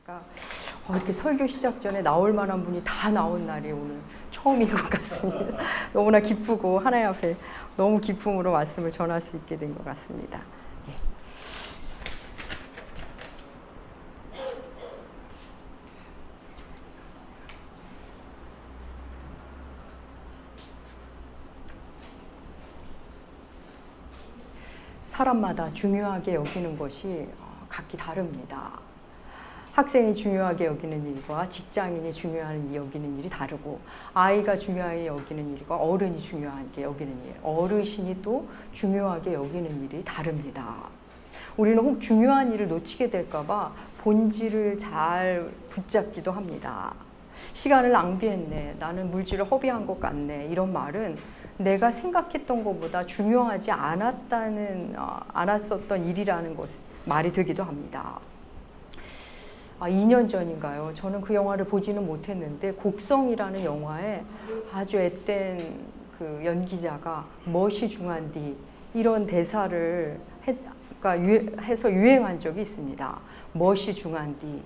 보니까 이렇게 설교 시작 전에 나올 만한 분이 다 나온 날이 오늘 처음인 것 같습니다. 너무나 기쁘고 하나님 앞에 너무 기쁨으로 말씀을 전할 수 있게 된 것 같습니다. 예. 사람마다 중요하게 여기는 것이 각기 다릅니다. 학생이 중요하게 여기는 일과 직장인이 중요하게 여기는 일이 다르고, 아이가 중요하게 여기는 일과 어른이 중요하게 여기는 일, 어르신이 또 중요하게 여기는 일이 다릅니다. 우리는 혹 중요한 일을 놓치게 될까 봐 본질을 잘 붙잡기도 합니다. 시간을 낭비했네, 나는 물질을 허비한 것 같네, 이런 말은 내가 생각했던 것보다 중요하지 않았었던 일이라는 말이 되기도 합니다. 2년 전인가요? 저는 그 영화를 보지는 못했는데 곡성이라는 영화에 아주 앳된 그 연기자가 멋이 중한디 이런 대사를 해서 유행한 적이 있습니다. 멋이 중한디.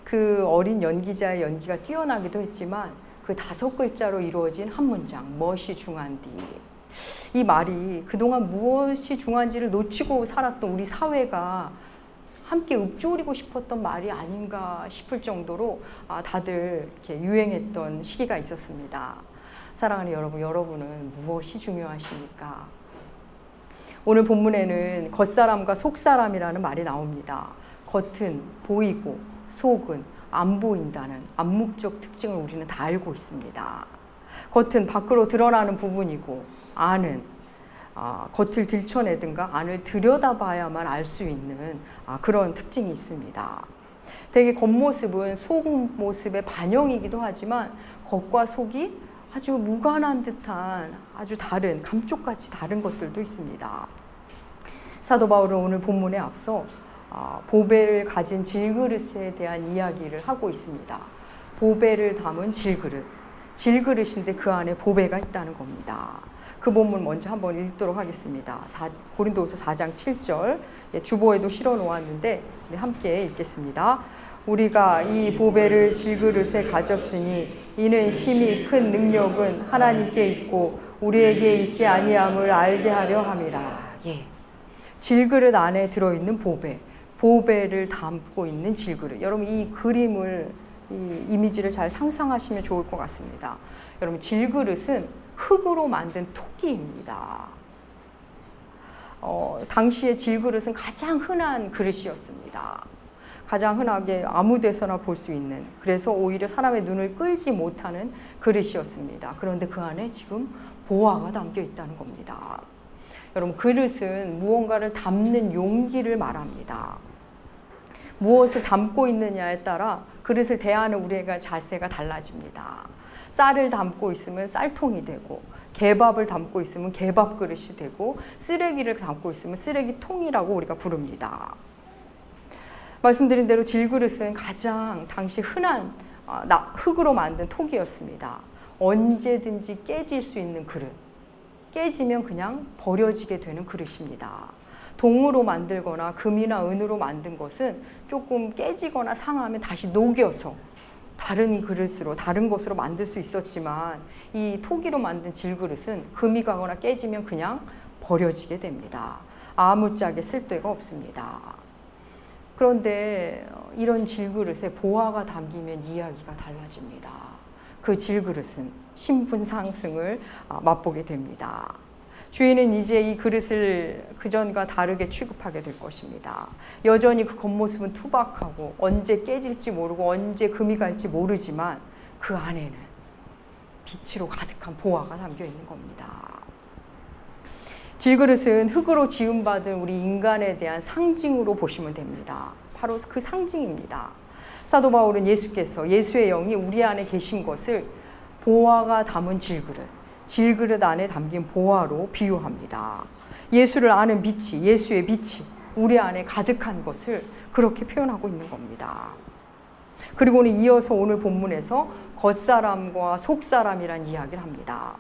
그 어린 연기자의 연기가 뛰어나기도 했지만 그 5글자로 이루어진 한 문장, 멋이 중한디. 이 말이 그동안 무엇이 중한지를 놓치고 살았던 우리 사회가 함께 읊조리고 싶었던 말이 아닌가 싶을 정도로 다들 이렇게 유행했던 시기가 있었습니다. 사랑하는 여러분, 여러분은 무엇이 중요하십니까? 오늘 본문에는 겉사람과 속사람이라는 말이 나옵니다. 겉은 보이고 속은 안 보인다는 암묵적 특징을 우리는 다 알고 있습니다. 겉은 밖으로 드러나는 부분이고 안은 겉을 들춰내든가 안을 들여다봐야만 알 수 있는 그런 특징이 있습니다. 되게 겉모습은 속모습의 반영이기도 하지만 겉과 속이 아주 무관한 듯한 아주 다른, 감쪽같이 다른 것들도 있습니다. 사도 바울은 오늘 본문에 앞서 보배를 가진 질그릇에 대한 이야기를 하고 있습니다. 보배를 담은 질그릇, 질그릇인데 그 안에 보배가 있다는 겁니다. 그 본문 먼저 한번 읽도록 하겠습니다. 고린도후서 4장 7절, 주보에도 실어 놓았는데 함께 읽겠습니다. 우리가 이 보배를 질그릇에 가졌으니 이는 심히 큰 능력은 하나님께 있고 우리에게 있지 아니함을 알게 하려 함이라. 예. 질그릇 안에 들어있는 보배, 보배를 담고 있는 질그릇. 여러분 이 그림을, 이 이미지를 잘 상상하시면 좋을 것 같습니다. 여러분 질그릇은 흙으로 만든 토기입니다. 당시의 질그릇은 가장 흔한 그릇이었습니다. 가장 흔하게 아무 데서나 볼 수 있는, 그래서 오히려 사람의 눈을 끌지 못하는 그릇이었습니다. 그런데 그 안에 지금 보화가 담겨 있다는 겁니다. 여러분 그릇은 무언가를 담는 용기를 말합니다. 무엇을 담고 있느냐에 따라 그릇을 대하는 우리의 자세가 달라집니다. 쌀을 담고 있으면 쌀통이 되고, 개밥을 담고 있으면 개밥 그릇이 되고, 쓰레기를 담고 있으면 쓰레기통이라고 우리가 부릅니다. 말씀드린 대로 질그릇은 가장 당시 흔한 흙으로 만든 토기였습니다. 언제든지 깨질 수 있는 그릇, 깨지면 그냥 버려지게 되는 그릇입니다. 동으로 만들거나 금이나 은으로 만든 것은 조금 깨지거나 상하면 다시 녹여서 다른 그릇으로, 다른 것으로 만들 수 있었지만 이 토기로 만든 질그릇은 금이 가거나 깨지면 그냥 버려지게 됩니다. 아무짝에 쓸데가 없습니다. 그런데 이런 질그릇에 보화가 담기면 이야기가 달라집니다. 그 질그릇은 신분 상승을 맛보게 됩니다. 주인은 이제 이 그릇을 그전과 다르게 취급하게 될 것입니다. 여전히 그 겉모습은 투박하고 언제 깨질지 모르고 언제 금이 갈지 모르지만 그 안에는 빛으로 가득한 보화가 담겨 있는 겁니다. 질그릇은 흙으로 지음받은 우리 인간에 대한 상징으로 보시면 됩니다. 바로 그 상징입니다. 사도 바울은 예수께서, 예수의 영이 우리 안에 계신 것을 보화가 담은 질그릇, 질그릇 안에 담긴 보화로 비유합니다. 예수를 아는 빛이, 예수의 빛이 우리 안에 가득한 것을 그렇게 표현하고 있는 겁니다. 그리고는 이어서 오늘 본문에서 겉사람과 속사람이란 이야기를 합니다.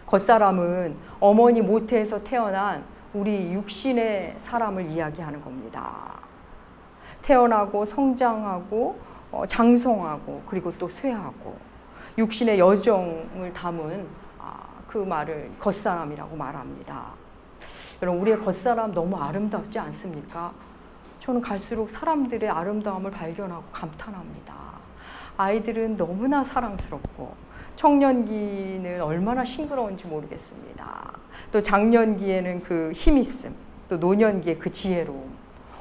겉사람은 어머니 모태에서 태어난 우리 육신의 사람을 이야기하는 겁니다. 태어나고 성장하고 장성하고 그리고 또 쇠하고 육신의 여정을 담은 그 말을 겉사람이라고 말합니다. 여러분, 우리의 겉사람 너무 아름답지 않습니까? 저는 갈수록 사람들의 아름다움을 발견하고 감탄합니다. 아이들은 너무나 사랑스럽고 청년기는 얼마나 싱그러운지 모르겠습니다. 또 장년기에는 그 힘있음, 또 노년기에 그 지혜로움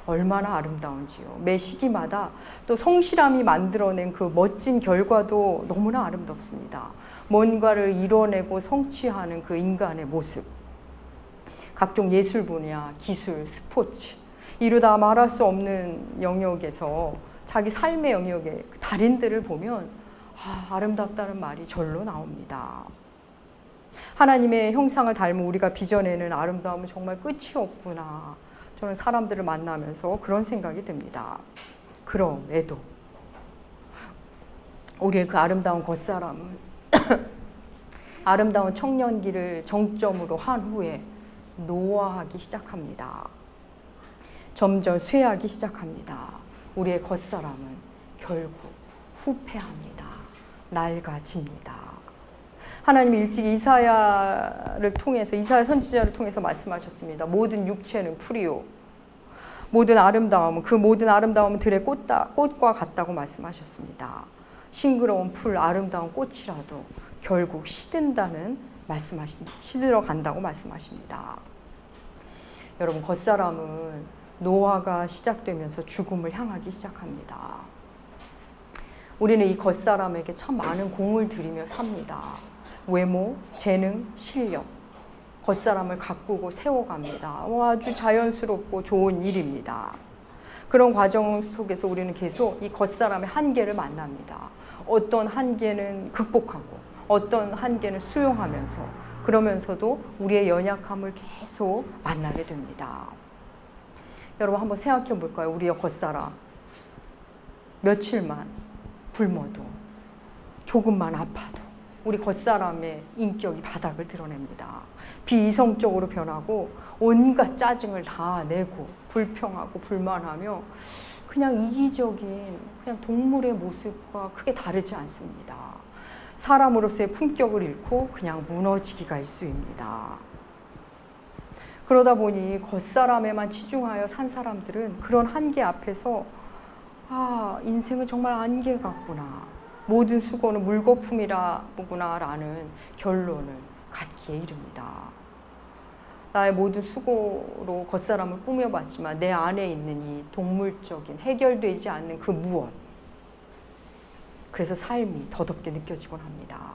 얼마나 아름다운지요. 매 시기마다 또 성실함이 만들어낸 그 멋진 결과도 너무나 아름답습니다. 뭔가를 이뤄내고 성취하는 그 인간의 모습, 각종 예술 분야, 기술, 스포츠, 이루다 말할 수 없는 영역에서 자기 삶의 영역의 달인들을 보면 아름답다는 말이 절로 나옵니다. 하나님의 형상을 닮은 우리가 빚어내는 아름다움은 정말 끝이 없구나. 저는 사람들을 만나면서 그런 생각이 듭니다. 그럼에도 우리의 그 아름다운 겉사람은 아름다운 청년기를 정점으로 한 후에 노화하기 시작합니다. 점점 쇠하기 시작합니다. 우리의 겉사람은 결국 후패합니다. 낡아집니다. 하나님이 일찍 이사야를 통해서, 이사야 선지자를 통해서 말씀하셨습니다. 모든 육체는 풀이요, 모든 아름다움은, 그 모든 아름다움은 들의 꽃과 같다고 말씀하셨습니다. 싱그러운 풀, 아름다운 꽃이라도 결국 시들어 간다고 말씀하십니다. 여러분, 겉사람은 노화가 시작되면서 죽음을 향하기 시작합니다. 우리는 이 겉사람에게 참 많은 공을 들이며 삽니다. 외모, 재능, 실력, 겉사람을 가꾸고 세워갑니다. 아주 자연스럽고 좋은 일입니다. 그런 과정 속에서 우리는 계속 이 겉사람의 한계를 만납니다. 어떤 한계는 극복하고 어떤 한계는 수용하면서, 그러면서도 우리의 연약함을 계속 만나게 됩니다. 여러분, 한번 생각해 볼까요? 우리의 겉사람 며칠만 굶어도, 조금만 아파도 우리 겉사람의 인격이 바닥을 드러냅니다. 비이성적으로 변하고 온갖 짜증을 다 내고 불평하고 불만하며 그냥 이기적인 그냥 동물의 모습과 크게 다르지 않습니다. 사람으로서의 품격을 잃고 그냥 무너지기가 일쑤입니다. 그러다 보니 겉사람에만 치중하여 산 사람들은 그런 한계 앞에서 인생은 정말 안개 같구나, 모든 수고는 물거품이라구나 라는 결론을 갖기에 이릅니다. 나의 모든 수고로 겉사람을 꾸며봤지만 내 안에 있는 이 동물적인 해결되지 않는 그 무엇, 그래서 삶이 더덥게 느껴지곤 합니다.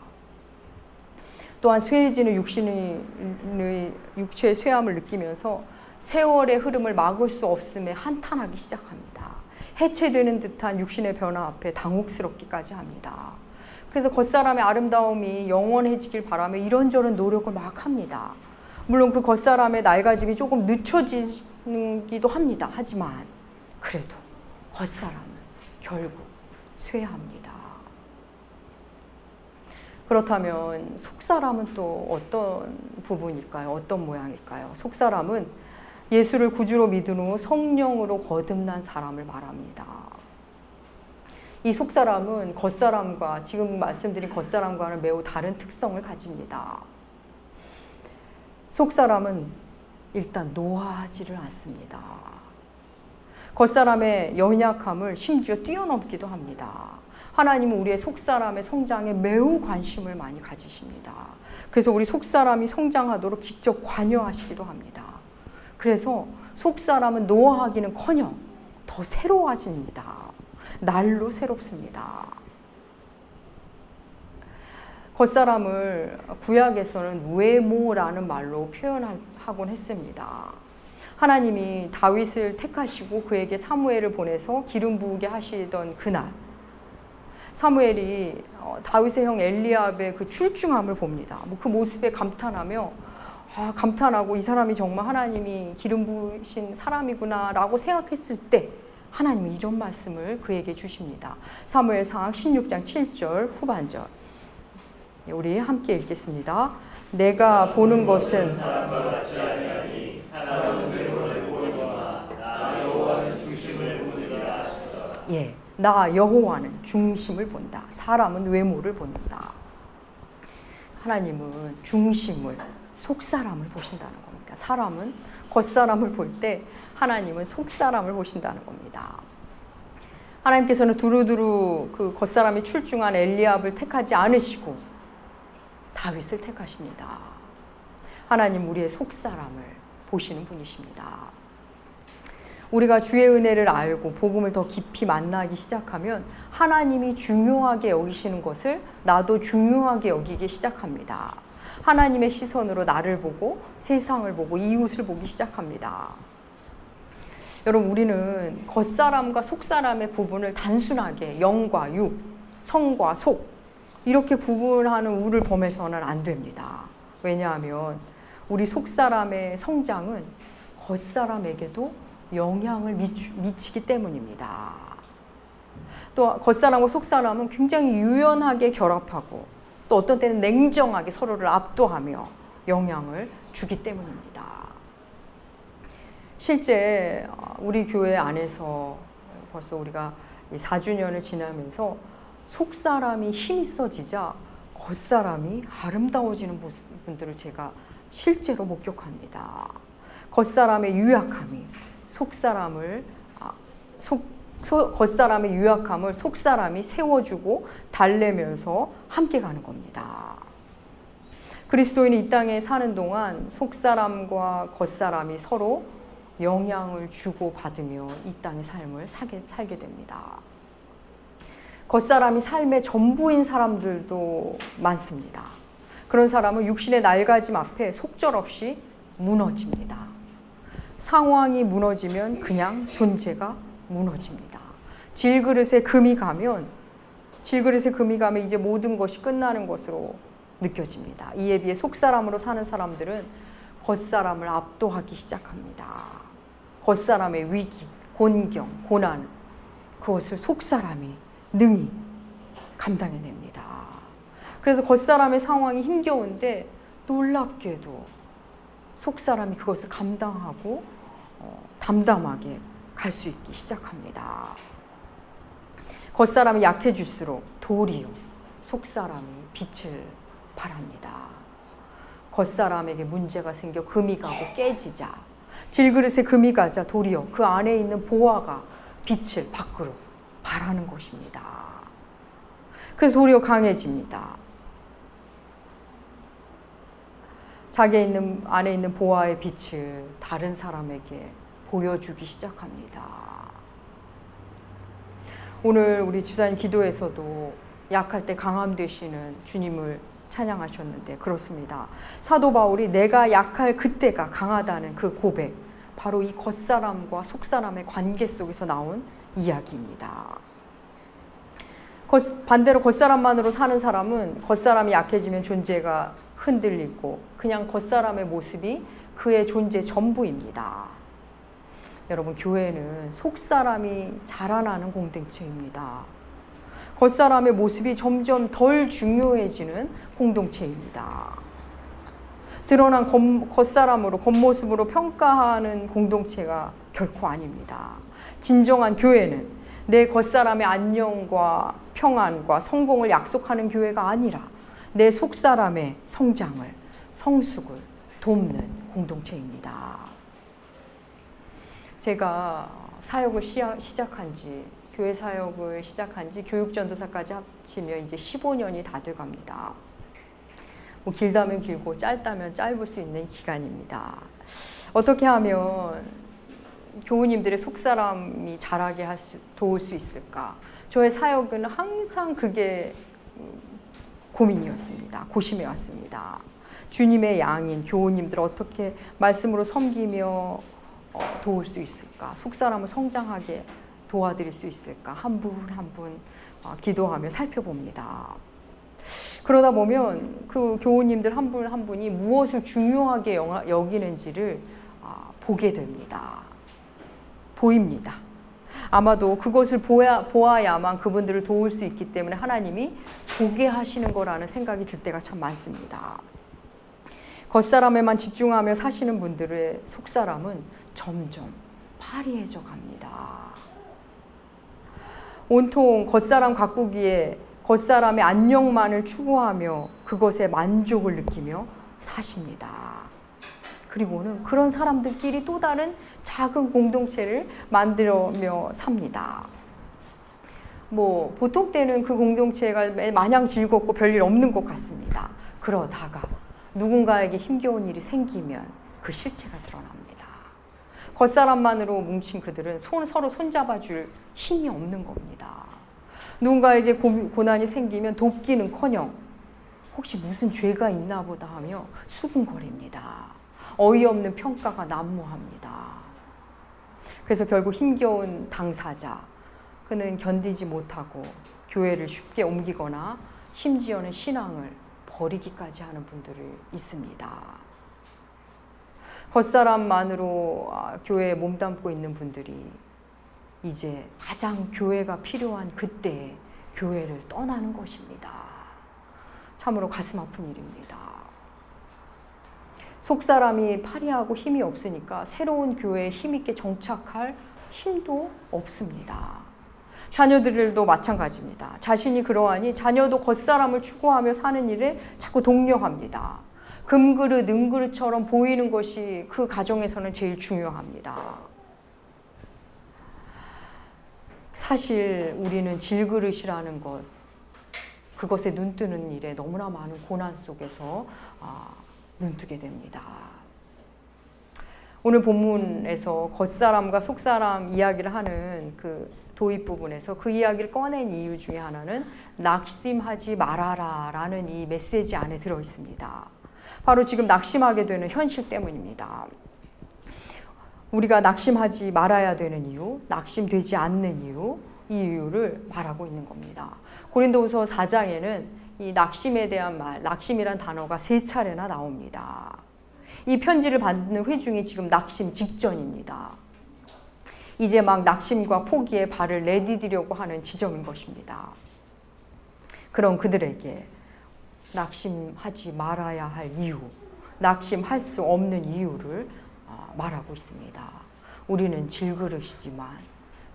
또한 쇠해지는 육체의 쇠함을 느끼면서 세월의 흐름을 막을 수 없음에 한탄하기 시작합니다. 해체되는 듯한 육신의 변화 앞에 당혹스럽기까지 합니다. 그래서 겉사람의 아름다움이 영원해지길 바라며 이런저런 노력을 막 합니다. 물론 그 겉사람의 낡아짐이 조금 늦춰지기도 합니다. 하지만 그래도 겉사람은 결국 쇠합니다. 그렇다면 속사람은 또 어떤 부분일까요? 어떤 모양일까요? 속사람은 예수를 구주로 믿은 후 성령으로 거듭난 사람을 말합니다. 이 속사람은 겉사람과, 지금 말씀드린 겉사람과는 매우 다른 특성을 가집니다. 속사람은 일단 노하지를 않습니다. 겉사람의 연약함을 심지어 뛰어넘기도 합니다. 하나님은 우리의 속사람의 성장에 매우 관심을 많이 가지십니다. 그래서 우리 속사람이 성장하도록 직접 관여하시기도 합니다. 그래서 속사람은 노화하기는커녕 더 새로워집니다. 날로 새롭습니다. 겉사람을 구약에서는 외모라는 말로 표현하곤 했습니다. 하나님이 다윗을 택하시고 그에게 사무엘을 보내서 기름 부으게 하시던 그날, 사무엘이 다윗의 형 엘리압의 그 출중함을 봅니다. 그 모습에 감탄하고 이 사람이 정말 하나님이 기름 부으신 사람이구나 라고 생각했을 때 하나님은 이런 말씀을 그에게 주십니다. 사무엘상 16장 7절 후반절, 우리 함께 읽겠습니다. 내가 보는 것은 나 여호와는 중심을 본다. 사람은 외모를 본다. 하나님은 중심을, 속사람을 보신다는 겁니다. 사람은 겉사람을 볼 때 하나님은 속사람을 보신다는 겁니다. 하나님께서는 두루두루 그 겉사람이 출중한 엘리압을 택하지 않으시고 다윗을 택하십니다. 하나님 우리의 속사람을 보시는 분이십니다. 우리가 주의 은혜를 알고 복음을 더 깊이 만나기 시작하면 하나님이 중요하게 여기시는 것을 나도 중요하게 여기기 시작합니다. 하나님의 시선으로 나를 보고 세상을 보고 이웃을 보기 시작합니다. 여러분, 우리는 겉사람과 속사람의 구분을 단순하게 영과 육, 성과 속 이렇게 구분하는 우를 범해서는 안 됩니다. 왜냐하면 우리 속사람의 성장은 겉사람에게도 영향을 미치기 때문입니다. 또 겉사람과 속사람은 굉장히 유연하게 결합하고 또 어떤 때는 냉정하게 서로를 압도하며 영향을 주기 때문입니다. 실제 우리 교회 안에서 벌써 우리가 4주년을 지나면서 속사람이 힘이 써지자 겉사람이 아름다워지는 분들을 제가 실제로 목격합니다. 겉사람의 유약함이 겉사람의 유약함을 속사람이 세워주고 달래면서 함께 가는 겁니다. 그리스도인이 이 땅에 사는 동안 속사람과 겉사람이 서로 영향을 주고받으며 이 땅의 삶을 살게 됩니다. 겉사람이 삶의 전부인 사람들도 많습니다. 그런 사람은 육신의 낡아짐 앞에 속절없이 무너집니다. 상황이 무너지면 그냥 존재가 무너집니다. 질그릇에 금이 가면 이제 모든 것이 끝나는 것으로 느껴집니다. 이에 비해 속사람으로 사는 사람들은 겉사람을 압도하기 시작합니다. 겉사람의 위기, 곤경, 고난, 그것을 속사람이 능히 감당해냅니다. 그래서 겉사람의 상황이 힘겨운데 놀랍게도 속사람이 그것을 감당하고 담담하게 갈 수 있기 시작합니다. 겉사람이 약해질수록 도리어 속사람이 빛을 발합니다. 겉사람에게 문제가 생겨 금이 가고 깨지자 질그릇에 금이 가자 도리어 그 안에 있는 보화가 빛을 밖으로 발하는 것입니다. 그래서 도리어 강해집니다. 자기 안에 있는 보화의 빛을 다른 사람에게 보여주기 시작합니다. 오늘 우리 집사님 기도에서도 약할 때 강함 되시는 주님을 찬양하셨는데 그렇습니다. 사도 바울이 내가 약할 그때가 강하다는 그 고백, 바로 이 겉사람과 속사람의 관계 속에서 나온 이야기입니다. 반대로 겉사람만으로 사는 사람은 겉사람이 약해지면 존재가 흔들리고 그냥 겉사람의 모습이 그의 존재 전부입니다. 여러분, 교회는 속사람이 자라나는 공동체입니다. 겉사람의 모습이 점점 덜 중요해지는 공동체입니다. 드러난 겉사람으로, 겉모습으로 평가하는 공동체가 결코 아닙니다. 진정한 교회는 내 겉사람의 안녕과 평안과 성공을 약속하는 교회가 아니라 내 속사람의 성장을, 성숙을 돕는 공동체입니다. 제가 사역을 시작한 지, 교회 사역을 시작한 지 교육전도사까지 합치면 이제 15년이 다 돼갑니다. 뭐 길다면 길고 짧다면 짧을 수 있는 기간입니다. 어떻게 하면 교우님들의 속사람이 자라게 도울 수 있을까? 저의 사역은 항상 그게 고민이었습니다. 고심해 왔습니다. 주님의 양인 교우님들 어떻게 말씀으로 섬기며 도울 수 있을까? 속사람을 성장하게 도와드릴 수 있을까? 한 분 한 분 기도하며 살펴봅니다. 그러다 보면 그 교우님들 한 분 한 분이 무엇을 중요하게 여기는지를 보게 됩니다. 보입니다. 아마도 그것을 보아야만 그분들을 도울 수 있기 때문에 하나님이 보게 하시는 거라는 생각이 들 때가 참 많습니다. 겉사람에만 집중하며 사시는 분들의 속사람은 점점 파리해져 갑니다. 온통 겉사람 가꾸기에 겉사람의 안녕만을 추구하며 그것에 만족을 느끼며 사십니다. 그리고는 그런 사람들끼리 또 다른 작은 공동체를 만들며 삽니다. 뭐 보통 때는 그 공동체가 마냥 즐겁고 별일 없는 것 같습니다. 그러다가 누군가에게 힘겨운 일이 생기면 그 실체가 드러납니다. 겉사람만으로 뭉친 그들은 서로 손잡아줄 힘이 없는 겁니다. 누군가에게 고난이 생기면 돕기는커녕 혹시 무슨 죄가 있나 보다 하며 수군거립니다. 어이없는 평가가 난무합니다. 그래서 결국 힘겨운 당사자, 그는 견디지 못하고 교회를 쉽게 옮기거나 심지어는 신앙을 버리기까지 하는 분들이 있습니다. 겉사람만으로 교회에 몸담고 있는 분들이 이제 가장 교회가 필요한 그때에 교회를 떠나는 것입니다. 참으로 가슴 아픈 일입니다. 속사람이 파리하고 힘이 없으니까 새로운 교회에 힘있게 정착할 힘도 없습니다. 자녀들도 마찬가지입니다. 자신이 그러하니 자녀도 겉사람을 추구하며 사는 일에 자꾸 독려합니다. 금그릇, 은그릇처럼 보이는 것이 그 가정에서는 제일 중요합니다. 사실 우리는 질그릇이라는 것, 그것에 눈뜨는 일에 너무나 많은 고난 속에서 눈뜨게 됩니다. 오늘 본문에서 겉사람과 속사람 이야기를 하는 그 도입 부분에서 그 이야기를 꺼낸 이유 중에 하나는 낙심하지 말아라 라는 이 메시지 안에 들어 있습니다. 바로 지금 낙심하게 되는 현실 때문입니다. 우리가 낙심하지 말아야 되는 이유, 낙심되지 않는 이유, 이 이유를 말하고 있는 겁니다. 고린도후서 4장에는 이 낙심에 대한 말, 낙심이란 단어가 3차례나 나옵니다. 이 편지를 받는 회중이 지금 낙심 직전입니다. 이제 막 낙심과 포기에 발을 내디디려고 하는 지점인 것입니다. 그럼 그들에게 낙심하지 말아야 할 이유, 낙심할 수 없는 이유를 말하고 있습니다. 우리는 질그릇이지만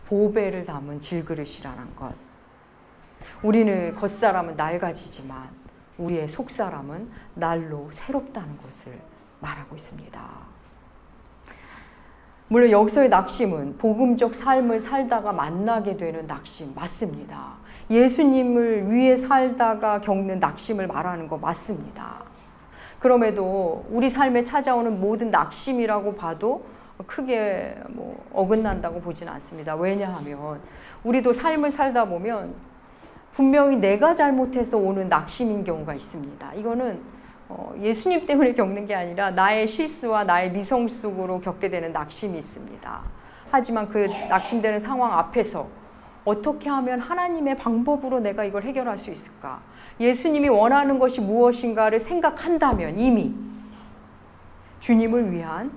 보배를 담은 질그릇이라는 것. 우리는 겉사람은 낡아지지만 우리의 속사람은 날로 새롭다는 것을 말하고 있습니다. 물론 여기서의 낙심은 복음적 삶을 살다가 만나게 되는 낙심 맞습니다. 예수님을 위해 살다가 겪는 낙심을 말하는 거 맞습니다. 그럼에도 우리 삶에 찾아오는 모든 낙심이라고 봐도 크게 어긋난다고 보지는 않습니다. 왜냐하면 우리도 삶을 살다 보면 분명히 내가 잘못해서 오는 낙심인 경우가 있습니다. 이거는 예수님 때문에 겪는 게 아니라 나의 실수와 나의 미성 속으로 겪게 되는 낙심이 있습니다. 하지만 그 낙심되는 상황 앞에서 어떻게 하면 하나님의 방법으로 내가 이걸 해결할 수 있을까? 예수님이 원하는 것이 무엇인가를 생각한다면 이미 주님을 위한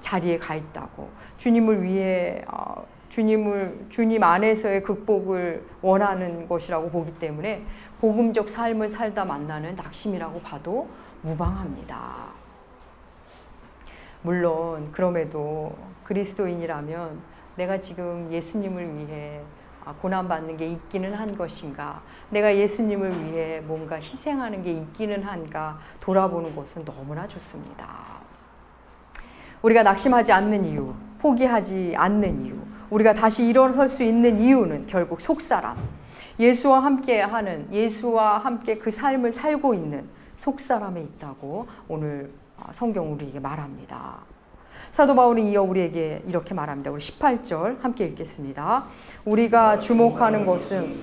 자리에 가 있다고, 주님을 위해 주님 안에서의 극복을 원하는 것이라고 보기 때문에 복음적 삶을 살다 만나는 낙심이라고 봐도 무방합니다. 물론 그럼에도 그리스도인이라면 내가 지금 예수님을 위해 고난받는 게 있기는 한 것인가, 내가 예수님을 위해 뭔가 희생하는 게 있기는 한가 돌아보는 것은 너무나 좋습니다. 우리가 낙심하지 않는 이유, 포기하지 않는 이유, 우리가 다시 일어설 수 있는 이유는 결국 속사람, 예수와 함께 그 삶을 살고 있는 속사람에 있다고 오늘 성경 우리에게 말합니다. 사도 바울이 이어 우리에게 이렇게 말합니다. 우리 18절 함께 읽겠습니다. 우리가 주목하는 것은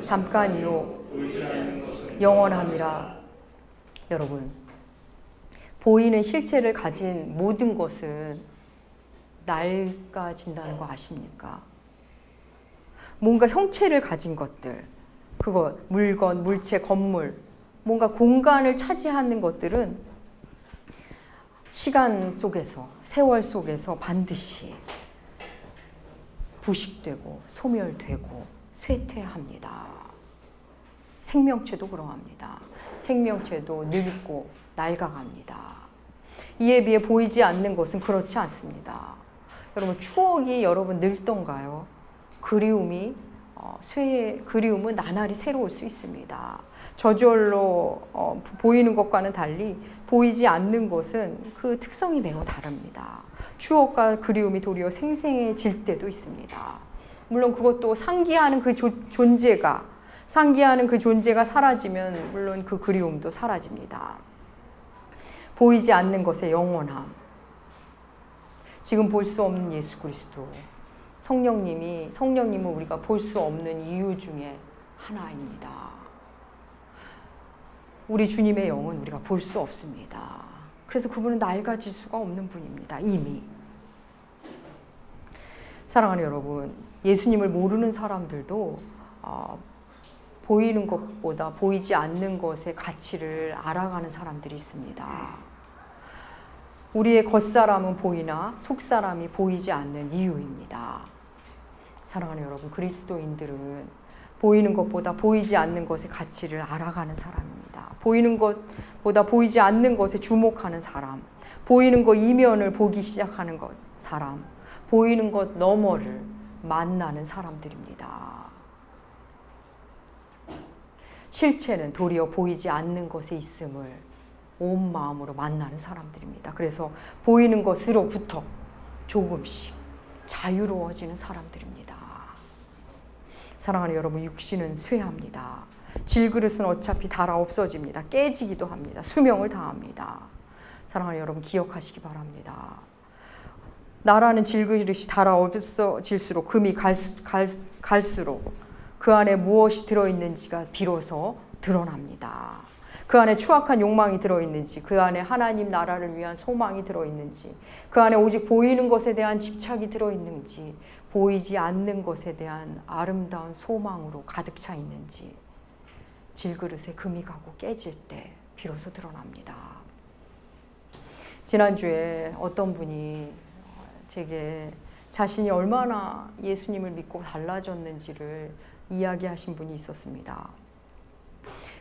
잠깐이요 영원함이라. 여러분, 보이는 실체를 가진 모든 것은 낡아진다는 거 아십니까? 뭔가 형체를 가진 것들, 그거 물건, 물체, 건물, 뭔가 공간을 차지하는 것들은 시간 속에서, 세월 속에서 반드시 부식되고 소멸되고 쇠퇴합니다. 생명체도 그러합니다. 생명체도 늙고 낡아갑니다. 이에 비해 보이지 않는 것은 그렇지 않습니다. 여러분 추억이 여러분 늙던가요? 그리움은 나날이 새로울 수 있습니다. 저절로 보이는 것과는 달리 보이지 않는 것은 그 특성이 매우 다릅니다. 추억과 그리움이 도리어 생생해질 때도 있습니다. 물론 그것도 상기하는 그 존재가 사라지면 물론 그 그리움도 사라집니다. 보이지 않는 것의 영원함, 지금 볼 수 없는 예수 그리스도, 성령님은 우리가 볼 수 없는 이유 중에 하나입니다. 우리 주님의 영은 우리가 볼 수 없습니다. 그래서 그분은 낡아질 수가 없는 분입니다. 이미. 사랑하는 여러분, 예수님을 모르는 사람들도 보이는 것보다 보이지 않는 것의 가치를 알아가는 사람들이 있습니다. 우리의 겉사람은 보이나 속사람이 보이지 않는 이유입니다. 사랑하는 여러분, 그리스도인들은 보이는 것보다 보이지 않는 것의 가치를 알아가는 사람입니다. 보이는 것보다 보이지 않는 것에 주목하는 사람, 보이는 것 이면을 보기 시작하는 사람, 보이는 것 너머를 만나는 사람들입니다. 실체는 도리어 보이지 않는 것에 있음을 온 마음으로 만나는 사람들입니다. 그래서 보이는 것으로부터 조금씩 자유로워지는 사람들입니다. 사랑하는 여러분, 육신은 쇠합니다. 질그릇은 어차피 달 없어집니다. 깨지기도 합니다. 수명을 다합니다. 사랑하는 여러분, 기억하시기 바랍니다. 나라는 질그릇이 달 없어질수록 금이 갈수록 그 안에 무엇이 들어있는지가 비로소 드러납니다. 그 안에 추악한 욕망이 들어있는지, 그 안에 하나님 나라를 위한 소망이 들어있는지, 그 안에 오직 보이는 것에 대한 집착이 들어있는지, 보이지 않는 것에 대한 아름다운 소망으로 가득 차 있는지, 질그릇에 금이 가고 깨질 때 비로소 드러납니다. 지난주에 어떤 분이 제게 자신이 얼마나 예수님을 믿고 달라졌는지를 이야기하신 분이 있었습니다.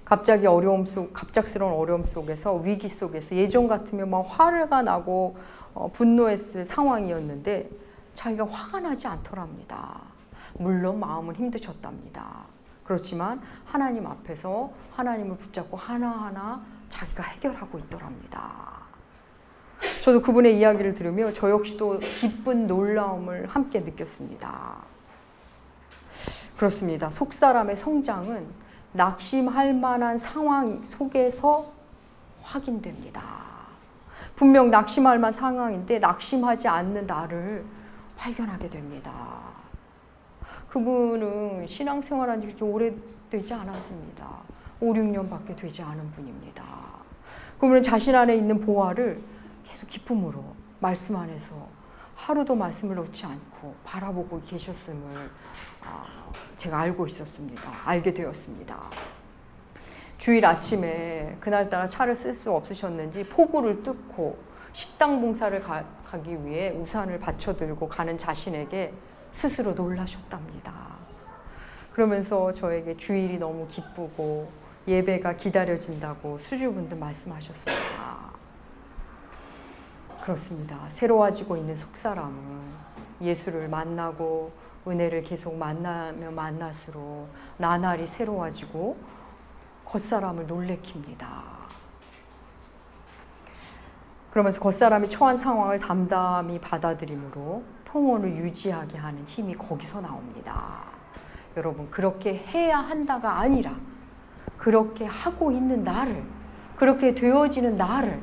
갑작스러운 어려움 속에서, 위기 속에서 예전 같으면 막 화가 나고 분노했을 상황이었는데 자기가 화가 나지 않더랍니다. 물론 마음은 힘드셨답니다. 그렇지만 하나님 앞에서 하나님을 붙잡고 하나하나 자기가 해결하고 있더랍니다. 저도 그분의 이야기를 들으며 저 역시도 기쁜 놀라움을 함께 느꼈습니다. 그렇습니다. 속사람의 성장은 낙심할 만한 상황 속에서 확인됩니다. 분명 낙심할 만한 상황인데 낙심하지 않는 나를 발견하게 됩니다. 그분은 신앙생활한 지 그렇게 오래되지 않았습니다. 5, 6년밖에 되지 않은 분입니다. 그분은 자신 안에 있는 보화를 계속 기쁨으로 말씀 안에서 하루도 말씀을 놓지 않고 바라보고 계셨음을 제가 알게 되었습니다. 주일 아침에 그날따라 차를 쓸 수 없으셨는지 폭우를 뚫고 식당 봉사를 가기 위해 우산을 받쳐들고 가는 자신에게 스스로 놀라셨답니다. 그러면서 저에게 주일이 너무 기쁘고 예배가 기다려진다고 수주분들 말씀하셨습니다. 그렇습니다. 새로워지고 있는 속사람은 예수를 만나고 은혜를 계속 만나면 만날수록 나날이 새로워지고 겉사람을 놀래킵니다. 그러면서 겉사람이 처한 상황을 담담히 받아들임으로 통혼을 유지하게 하는 힘이 거기서 나옵니다. 여러분, 그렇게 해야 한다가 아니라 그렇게 하고 있는 나를, 그렇게 되어지는 나를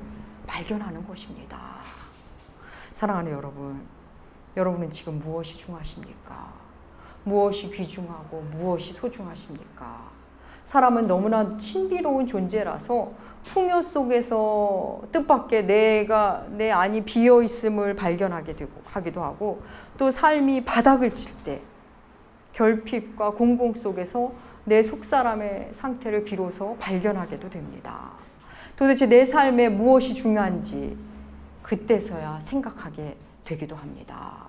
발견하는 것입니다. 사랑하는 여러분, 여러분은 지금 무엇이 중요하십니까? 무엇이 귀중하고 무엇이 소중하십니까? 사람은 너무나 신비로운 존재라서 풍요 속에서 뜻밖의 내 안이 비어있음을 발견하기도 하고, 또 삶이 바닥을 칠 때 결핍과 공공 속에서 내 속사람의 상태를 비로소 발견하게도 됩니다. 도대체 내 삶에 무엇이 중요한지 그때서야 생각하게 되기도 합니다.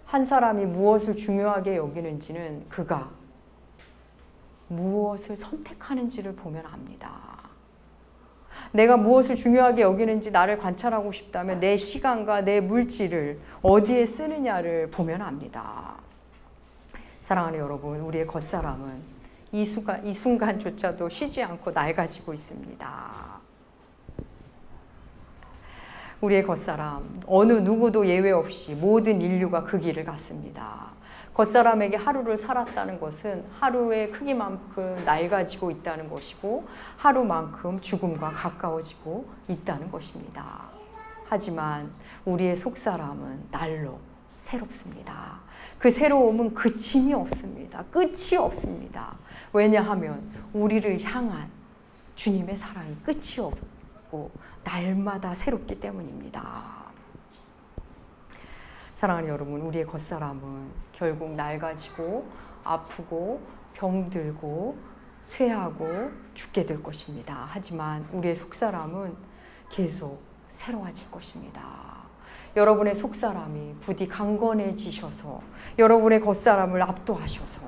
한 사람이 무엇을 중요하게 여기는지는 그가 무엇을 선택하는지를 보면 압니다. 내가 무엇을 중요하게 여기는지 나를 관찰하고 싶다면 내 시간과 내 물질을 어디에 쓰느냐를 보면 압니다. 사랑하는 여러분, 우리의 겉사람은 이 순간조차도 쉬지 않고 낡아지고 있습니다. 우리의 겉사람, 어느 누구도 예외 없이 모든 인류가 그 길을 갔습니다. 겉사람에게 하루를 살았다는 것은 하루의 크기만큼 낡아지고 있다는 것이고 하루만큼 죽음과 가까워지고 있다는 것입니다. 하지만 우리의 속사람은 날로 새롭습니다. 그 새로움은 그침이 없습니다. 끝이 없습니다. 왜냐하면 우리를 향한 주님의 사랑이 끝이 없고 날마다 새롭기 때문입니다. 사랑하는 여러분, 우리의 겉사람은 결국 낡아지고 아프고 병들고 쇠하고 죽게 될 것입니다. 하지만 우리의 속사람은 계속 새로워질 것입니다. 여러분의 속사람이 부디 강건해지셔서 여러분의 겉사람을 압도하셔서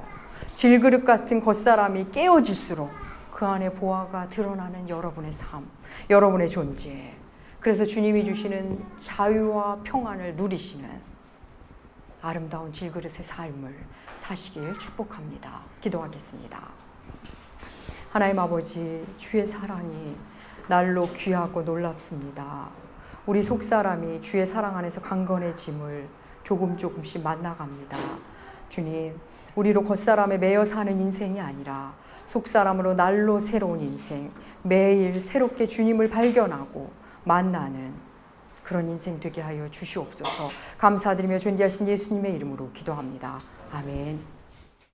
질그릇 같은 겉사람이 깨어질수록 그 안에 보화가 드러나는 여러분의 삶, 여러분의 존재. 그래서 주님이 주시는 자유와 평안을 누리시는 아름다운 질그릇의 삶을 사시길 축복합니다. 기도하겠습니다. 하나님 아버지, 주의 사랑이 날로 귀하고 놀랍습니다. 우리 속사람이 주의 사랑 안에서 강건해짐을 조금씩 만나갑니다. 주님, 우리로 겉사람에 매여 사는 인생이 아니라 속사람으로 날로 새로운 인생, 매일 새롭게 주님을 발견하고 만나는 그런 인생 되게 하여 주시옵소서. 감사드리며 존귀하신 예수님의 이름으로 기도합니다. 아멘.